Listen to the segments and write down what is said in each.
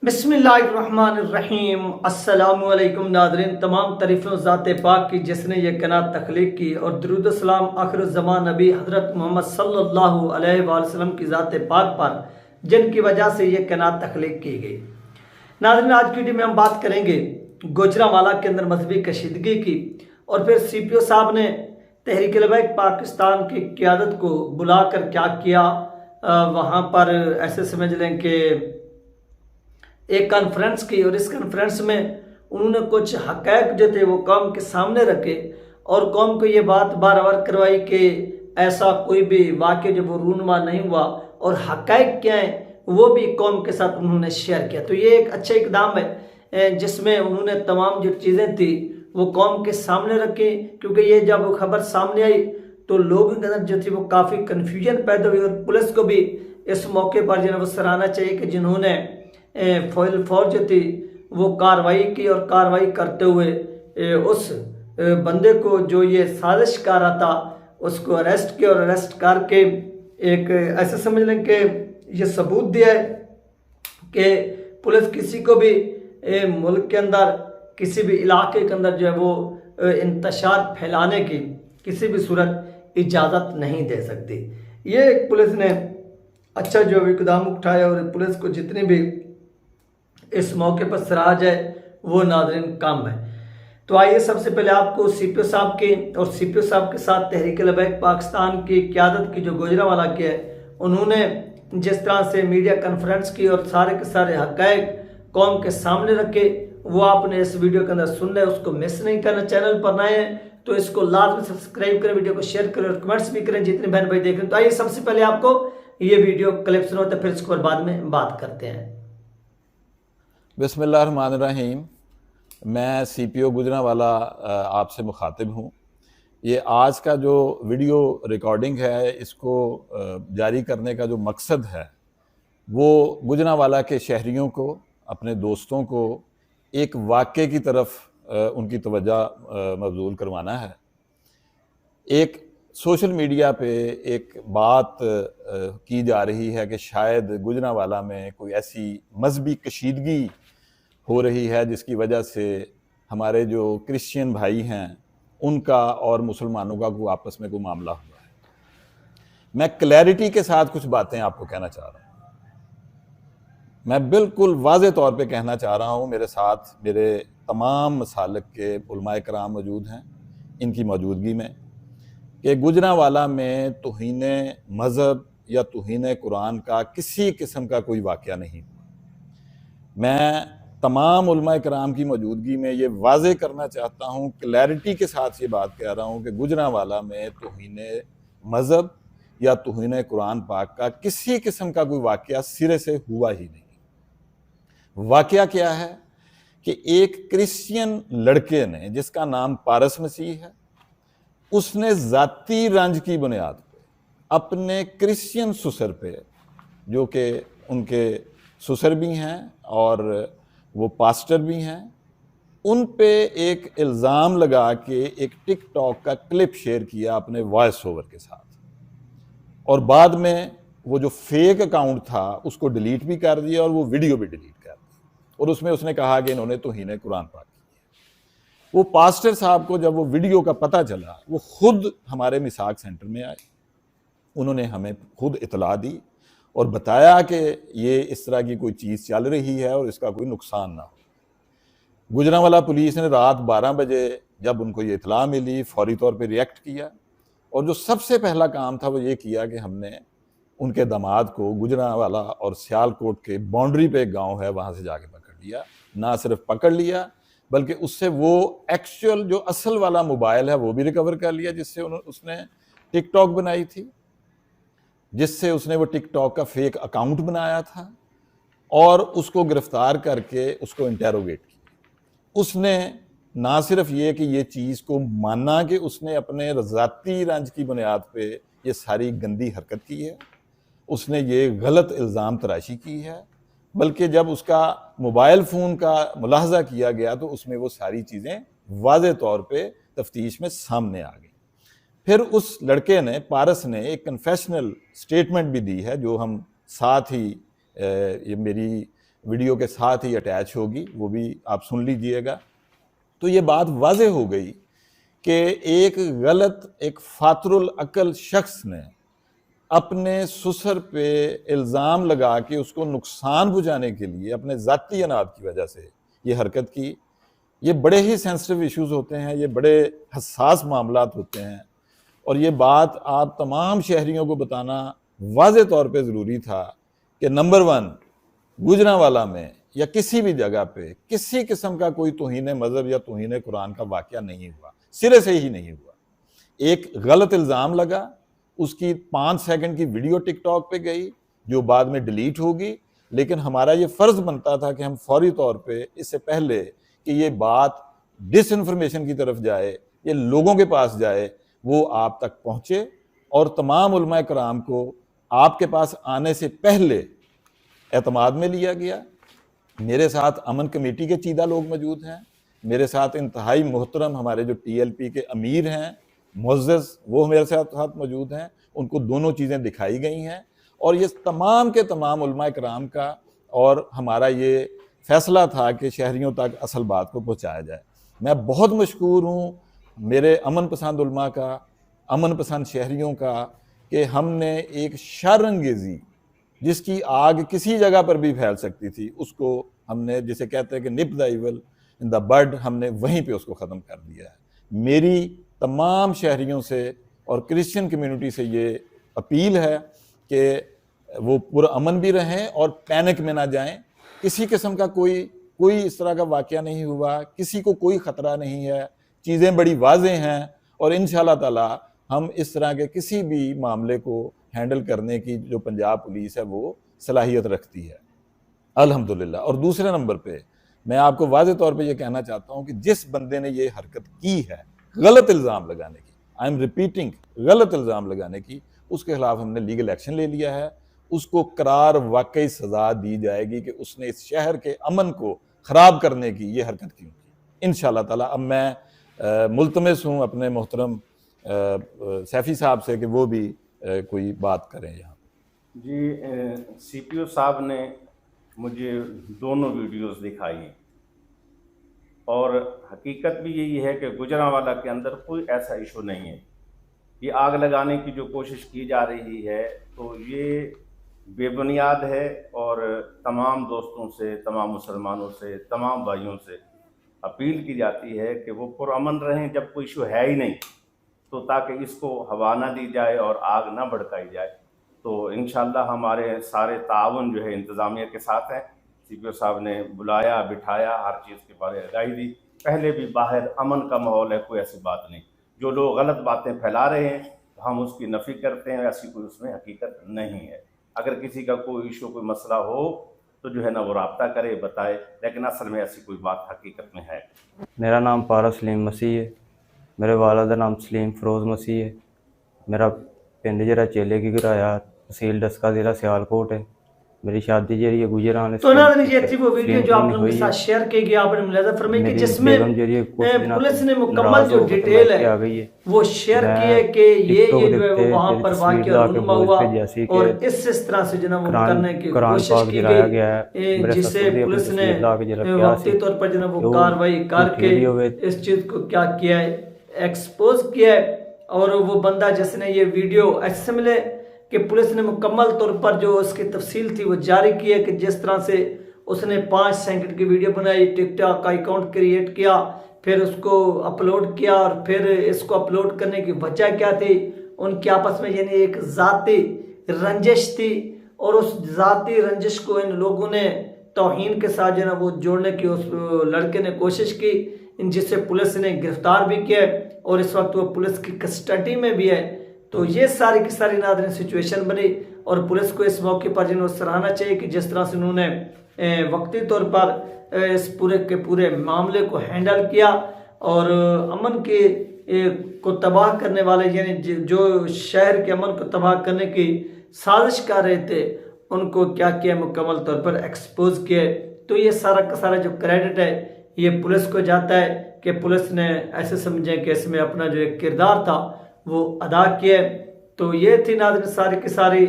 बिस्मिल्लाहिर्रहमानिर्रहीम। अस्सलामुअलैकुम नादरीन, तमाम तारीफ़ों ज़ात पाक की जिसने ये कनात तख्लीक की, और दरूद सलाम आखिरुज़्ज़मान नबी हज़रत मोहम्मद सल्लल्लाहु अलैहि वसल्लम की ज़ात पाक पर जिनकी वजह से ये कनात तख्लीक की गई। नादरीन, आज की वीडियो में हम बात करेंगे गुजरांवाला के अंदर मजहबी कशीदगी की, और फिर CPO साहब ने तहरीक लबैक पाकिस्तान की क़यादत को बुलाकर क्या किया। वहाँ पर ऐसे समझ लें कि एक कॉन्फ्रेंस की, और इस कॉन्फ्रेंस में उन्होंने कुछ हक़ाइक़ जो थे वो कौम के सामने रखे, और कौम को ये बात बार बार करवाई कि ऐसा कोई भी वाक़या जो वो रूनुमा नहीं हुआ, और हक़ाइक़ क्या है वो भी कौम के साथ उन्होंने शेयर किया। तो ये एक अच्छा इकदाम है जिसमें उन्होंने तमाम जो चीज़ें थी वो कौम के सामने रखी, क्योंकि ये जब खबर सामने आई तो लोगों के अंदर जो थी वो काफ़ी कन्फ्यूजन पैदा हुई, और पुलिस को भी इस मौके पर जो है वो सराहना चाहिए कि जिन्होंने फौज जो थी वो कार्रवाई की, और कार्रवाई करते हुए उस बंदे को जो ये साजिश कर रहा था उसको अरेस्ट किया, और अरेस्ट करके एक ऐसे समझ लें कि ये सबूत दिया है कि पुलिस किसी को भी मुल्क के अंदर किसी भी इलाके के अंदर जो है वो इंतशार फैलाने की किसी भी सूरत इजाज़त नहीं दे सकती। ये पुलिस ने अच्छा जो इकदाम उठाया, और पुलिस को जितनी भी इस मौके पर सराहा जाए वो नाज़रीन काम है। तो आइए सबसे पहले आपको CPO साहब की और CPO साहब के साथ तहरीक लबैक पाकिस्तान की क़यादत की जो गुजरांवाला की है, उन्होंने जिस तरह से मीडिया कॉन्फ्रेंस की और सारे के सारे हक़ाइक़ कौम के सामने रखे, वो आपने इस वीडियो के अंदर सुनना है। उसको मिस नहीं करना। चैनल पर नए हैं तो इसको लाजमी सब्सक्राइब करें, वीडियो को शेयर करें और कमेंट्स भी करें जितने बहन भाई देख रहे हैं। तो आइए सबसे पहले आपको ये वीडियो क्लिप सुनो, तो फिर इसको बाद में बात करते हैं। बिस्मिल्लाहिर्रहमानिर्रहीम। मैं CPO गुजरांवाला आपसे मुखातिब हूँ। ये आज का जो वीडियो रिकॉर्डिंग है, इसको जारी करने का जो मकसद है वो गुजरांवाला के शहरियों को, अपने दोस्तों को एक वाक़े की तरफ उनकी तवज्जो मबज़ूल करवाना है। एक सोशल मीडिया पे एक बात की जा रही है कि शायद गुजरांवाला में कोई ऐसी मजहबी कशीदगी हो रही है जिसकी वजह से हमारे जो क्रिश्चियन भाई हैं उनका और मुसलमानों का कोई आपस में कोई मामला हुआ है। मैं क्लैरिटी के साथ कुछ बातें आपको कहना चाह रहा हूँ। मैं बिल्कुल वाज़े तौर पे कहना चाह रहा हूँ। मेरे साथ मेरे तमाम मसालिक के उलमाए कराम मौजूद हैं इनकी मौजूदगी में, कि गुजरांवाला में तौहीन मज़हब या तौहीन कुरान का किसी किस्म का कोई वाक़या नहीं हुआ। मैं तमाम उलमाए कराम की मौजूदगी में ये वाज़े करना चाहता हूँ, क्लैरिटी के साथ ये बात कह रहा हूँ कि गुजरांवाला में तौहीन मज़हब या तौहीन कुरान पाक का किसी किस्म का कोई वाक़या सिरे से हुआ ही नहीं। वाक़या क्या है कि एक क्रिश्चियन लड़के ने, जिसका नाम पारस मसीह है, उसने ज़ाती रंज की बुनियाद पे अपने क्रिश्चियन ससुर पे, जो कि उनके ससुर भी हैं और वो पास्टर भी हैं, उन पे एक इल्ज़ाम लगा के एक टिकटॉक का क्लिप शेयर किया अपने वॉइस ओवर के साथ, और बाद में वो जो फेक अकाउंट था उसको डिलीट भी कर दिया और वो वीडियो भी डिलीट कर दी, और उसमें उसने कहा कि इन्होंने तौहीन कुरान पाक की है। वो पास्टर साहब को जब वो वीडियो का पता चला, वो खुद हमारे मिसाक सेंटर में आए, उन्होंने हमें खुद इतला दी और बताया कि ये इस तरह की कोई चीज़ चल रही है और इसका कोई नुकसान ना हो। गुजरांवाला पुलिस ने रात 12 बजे जब उनको ये इतला मिली, फौरी तौर पे रिएक्ट किया, और जो सबसे पहला काम था वो ये किया कि हमने उनके दामाद को गुजरांवाला और सियालकोट के बाउंड्री पे एक गाँव है वहाँ से जाके पकड़ लिया। ना सिर्फ पकड़ लिया बल्कि उससे वो एक्चुअल जो असल वाला मोबाइल है वो भी रिकवर कर लिया, जिससे उसने टिकटॉक बनाई थी, जिससे उसने वो टिकटॉक का फेक अकाउंट बनाया था, और उसको गिरफ्तार करके उसको इंटेरोगेट किया। उसने ना सिर्फ ये कि ये चीज़ को माना कि उसने अपने ज़ाती रंज की बुनियाद पे ये सारी गंदी हरकत की है, उसने ये गलत इल्ज़ाम तराशी की है, बल्कि जब उसका मोबाइल फ़ोन का मुलाहजा किया गया तो उसमें वो सारी चीज़ें वाज़े तौर पे तफ्तीश में सामने आ गई। फिर उस लड़के ने, पारस ने, एक कन्फेशनल स्टेटमेंट भी दी है, जो हम साथ ही ये मेरी वीडियो के साथ ही अटैच होगी, वो भी आप सुन लीजिएगा। तो ये बात वाज़ेह हो गई कि एक गलत, एक फातरुल अकल शख्स ने अपने ससुर पे इल्ज़ाम लगा के उसको नुकसान पहुँचाने के लिए अपने ज़ाती अनाद की वजह से ये हरकत की। ये बड़े ही सेंसिटिव इश्यूज़ होते हैं, ये बड़े हसास मामलात होते हैं, और ये बात आप तमाम शहरियों को बताना वाज़े तौर पे ज़रूरी था कि नंबर 1, गुजरांवाला में या किसी भी जगह पे किसी किस्म का कोई तौहीन मज़हब या तौहीन कुरान का वाक़या नहीं हुआ, सिरे से ही नहीं हुआ। एक गलत इल्ज़ाम लगा, उसकी 5 सेकंड की वीडियो टिकटॉक पे गई जो बाद में डिलीट होगी, लेकिन हमारा ये फ़र्ज़ बनता था कि हम फौरी तौर पे इससे पहले कि ये बात डिसइंफॉर्मेशन की तरफ जाए, ये लोगों के पास जाए, वो आप तक पहुँचे और तमाम उलमाए कराम को आपके पास आने से पहले एतमाद में लिया गया। मेरे साथ अमन कमेटी के चीदा लोग मौजूद हैं, मेरे साथ इंतहाई मोहतरम हमारे जो TLP के अमीर हैं मुअज़्ज़ज़, वो मेरे साथ मौजूद हैं, उनको दोनों चीज़ें दिखाई गई हैं, और ये तमाम के तमाम उलमाए कराम का और हमारा ये फ़ैसला था कि शहरियों तक असल बात को पहुँचाया जाए। मैं बहुत मशकूर हूँ मेरे अमन पसंद उलमा का, अमन पसंद शहरियों का, कि हमने एक शर्रंगेज़ी जिसकी आग किसी जगह पर भी फैल सकती थी, उसको हमने, जिसे कहते हैं कि nip the evil in the bud, हमने वहीं पे उसको ख़त्म कर दिया है। मेरी तमाम शहरियों से और क्रिश्चियन कम्युनिटी से ये अपील है कि वो पुरअमन भी रहें और पैनिक में ना जाएं। किसी किस्म का कोई इस तरह का वाक़या नहीं हुआ, किसी को कोई ख़तरा नहीं है, चीज़ें बड़ी वाज़ेह हैं, और इंशाअल्लाह ताला हम इस तरह के किसी भी मामले को हैंडल करने की जो पंजाब पुलिस है वो सलाहियत रखती है, अल्हम्दुलिल्लाह। और दूसरे नंबर पे मैं आपको वाज़ेह तौर पे ये कहना चाहता हूँ कि जिस बंदे ने ये हरकत की है गलत इल्ज़ाम लगाने की, आई एम रिपीटिंग, गलत इल्ज़ाम लगाने की, उसके खिलाफ हमने लीगल एक्शन ले लिया है। उसको करार वाकई सज़ा दी जाएगी कि उसने इस शहर के अमन को ख़राब करने की ये हरकत क्यों की, इंशाअल्लाह ताला। अब मैं मुल्तमिस हूँ अपने मोहतरम सैफ़ी साहब से कि वो भी कोई बात करें यहाँ। जी, CPO साहब ने मुझे दोनों वीडियोस दिखाई, और हकीकत भी यही है कि गुजरांवाला के अंदर कोई ऐसा इशू नहीं है। ये आग लगाने की जो कोशिश की जा रही है तो ये बेबुनियाद है, और तमाम दोस्तों से, तमाम मुसलमानों से, तमाम भाइयों से अपील की जाती है कि वो पुरअमन रहें जब कोई इशू है ही नहीं, तो ताकि इसको हवा ना दी जाए और आग ना भड़काई जाए। तो इंशाअल्लाह हमारे सारे ताउन जो है इंतज़ामिया के साथ है। CPO साहब ने बुलाया, बिठाया, हर चीज़ के बारे में राय दी। पहले भी बाहर अमन का माहौल है, कोई ऐसी बात नहीं। जो लोग गलत बातें फैला रहे हैं तो हम उसकी नफ़ी करते हैं, ऐसी कोई उसमें हकीकत नहीं है। अगर किसी का कोई इशू, कोई मसला हो तो जो है ना वो रब्ता करे, बताए, लेकिन असल में ऐसी कोई बात हकीकत में है। मेरा नाम पारा सलीम मसीह है, मेरे वालिद का नाम सलीम फरोज़ मसीह है। मेरा पिंड जरा चेले की किराया तहसील डस्का ज़िला सियालकोट है। मेरी शादी जी गुजरान तो ना ये थी वो वीडियो जो आप लोगों के साथ शेयर की गई, आपने मुलाज़ा फरमाई कि जिसमें पुलिस ने मुकम्मल जो डिटेल है वो शेयर की है कि ये जो है वो वहाँ पर वाक़या रूनुमा हुआ, और इस तरह से जो वो करने की कोशिश की गई, जिससे पुलिस ने वक्ती तौर पर जो वो कार्रवाई करके इस चीज़ को क्या किया है, एक्सपोज किया है। और वो बंदा जिसने ये वीडियो ऐसे मिले कि पुलिस ने मुकम्मल तौर पर जो उसकी तफसील थी वो जारी की है कि जिस तरह से उसने 5 सेकंड की वीडियो बनाई, टिकटॉक का अकाउंट क्रिएट किया, फिर उसको अपलोड किया, और फिर इसको अपलोड करने की वजह क्या थी, उनके आपस में यानी एक ज़ाती रंजिश थी, और उस ज़ाती रंजिश को इन लोगों ने तौहीन के साथ जो है वो जोड़ने की उस लड़के ने कोशिश की, जिससे पुलिस ने गिरफ्तार भी किया, और इस वक्त वो पुलिस की कस्टडी में भी है। तो ये सारी की सारी नादरीन सिचुएशन बनी, और पुलिस को इस मौके पर जिन्होंने सराहना चाहिए कि जिस तरह से उन्होंने वक्ती तौर पर इस पूरे के पूरे मामले को हैंडल किया, और अमन के को तबाह करने वाले यानी जो शहर के अमन को तबाह करने की साजिश कर रहे थे उनको क्या किया, मुकम्मल तौर पर एक्सपोज किया। तो ये सारा का सारा जो क्रेडिट है ये पुलिस को जाता है कि पुलिस ने ऐसे समझे कि इसमें अपना जो एक किरदार था वो अदा किया। तो ये थी नाज़रीन सारी की सारी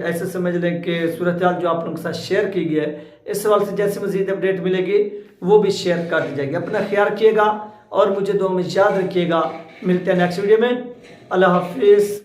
ऐसे समझ लें कि सूरत हाल जो आप लोगों के साथ शेयर की गई है। इस सवाल से जैसे मजीद अपडेट मिलेगी वो भी शेयर कर दी जाएगी। अपना ख्याल रखिएगा और मुझे दुआ में याद रखिएगा। मिलते हैं नेक्स्ट वीडियो में। अल्लाह हाफिज़।